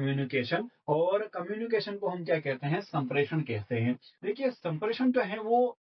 Communication और communication को हम क्या कहते हैं, संप्रेषण कहते हैं। देखिए संप्रेषण जो है वो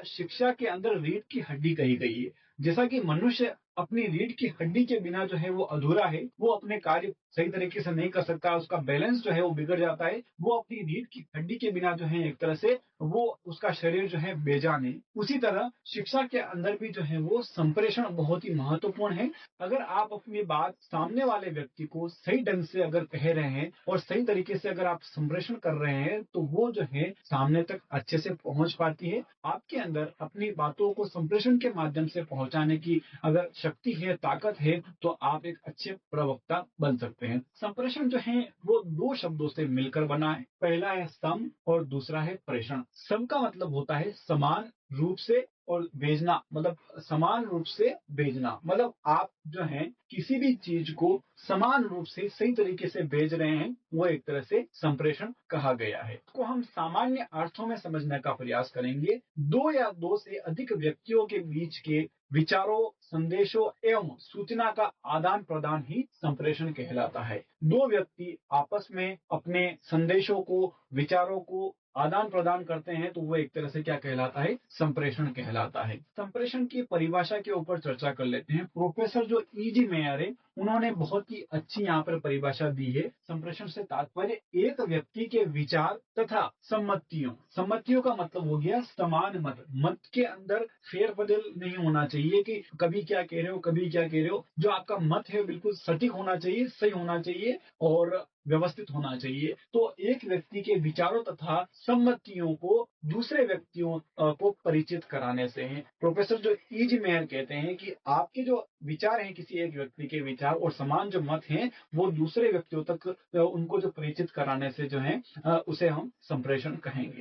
शिक्षा के अंदर रीढ़ की हड्डी कही गई है। जैसा कि मनुष्य अपनी रीढ़ की हड्डी के बिना जो है वो अधूरा है, वो अपने कार्य सही तरीके से नहीं कर सकता, उसका बैलेंस जो है वो बिगड़ जाता है। वो अपनी रीढ़ की हड्डी के बिना जो है एक तरह से वो उसका शरीर जो है बेजान है। उसी तरह शिक्षा के अंदर भी जो है वो संप्रेषण बहुत ही महत्वपूर्ण है। अगर आप अपनी बात सामने वाले व्यक्ति को सही ढंग से अगर कह रहे हैं और सही तरीके से अगर आप संप्रेषण कर रहे हैं तो वो जो है सामने तक अच्छे से पहुंच पाती है। आपके अंदर अपनी बातों को संप्रेषण के माध्यम से पहुंचाने की अगर शक्ति है, ताकत है, तो आप एक अच्छे प्रवक्ता बन सकते हैं। संप्रेषण जो है वो दो शब्दों से मिलकर बना है। पहला है सम और दूसरा है प्रेषण। सम का मतलब होता है समान रूप से और भेजना, मतलब समान रूप से भेजना, मतलब आप जो है किसी भी चीज को समान रूप से सही तरीके से भेज रहे हैं, वो एक तरह से संप्रेषण कहा गया है। इसको हम सामान्य अर्थों में समझने का प्रयास करेंगे। दो या दो से अधिक व्यक्तियों के बीच के विचारों, संदेशों एवं सूचना का आदान प्रदान ही संप्रेषण कहलाता है। दो व्यक्ति आपस में अपने संदेशों को, विचारों को आदान प्रदान करते हैं तो वो एक तरह से क्या कहलाता है, संप्रेषण कहलाता है। संप्रेषण की परिभाषा के ऊपर चर्चा कर लेते हैं। प्रोफेसर जो ईजी मेयर है, उन्होंने बहुत ही अच्छी यहाँ पर परिभाषा दी है। संप्रेषण से तात्पर्य एक व्यक्ति के विचार तथा सम्मतियों, सम्मतियों का मतलब हो गया समान मत, मत के अंदर फेरबदल नहीं होना चाहिए कि कभी क्या कह रहे हो कभी क्या कह रहे हो। जो आपका मत है बिल्कुल सटीक होना चाहिए, सही होना चाहिए और व्यवस्थित होना चाहिए। तो एक व्यक्ति के विचारों तथा सम्मतियों को दूसरे व्यक्तियों को परिचित कराने से है। प्रोफेसर जो ईज मेयर कहते हैं कि आपके जो विचार हैं, किसी एक व्यक्ति के विचार और समान जो मत हैं, वो दूसरे व्यक्तियों तक उनको जो परिचित कराने से जो है उसे हम संप्रेषण कहेंगे।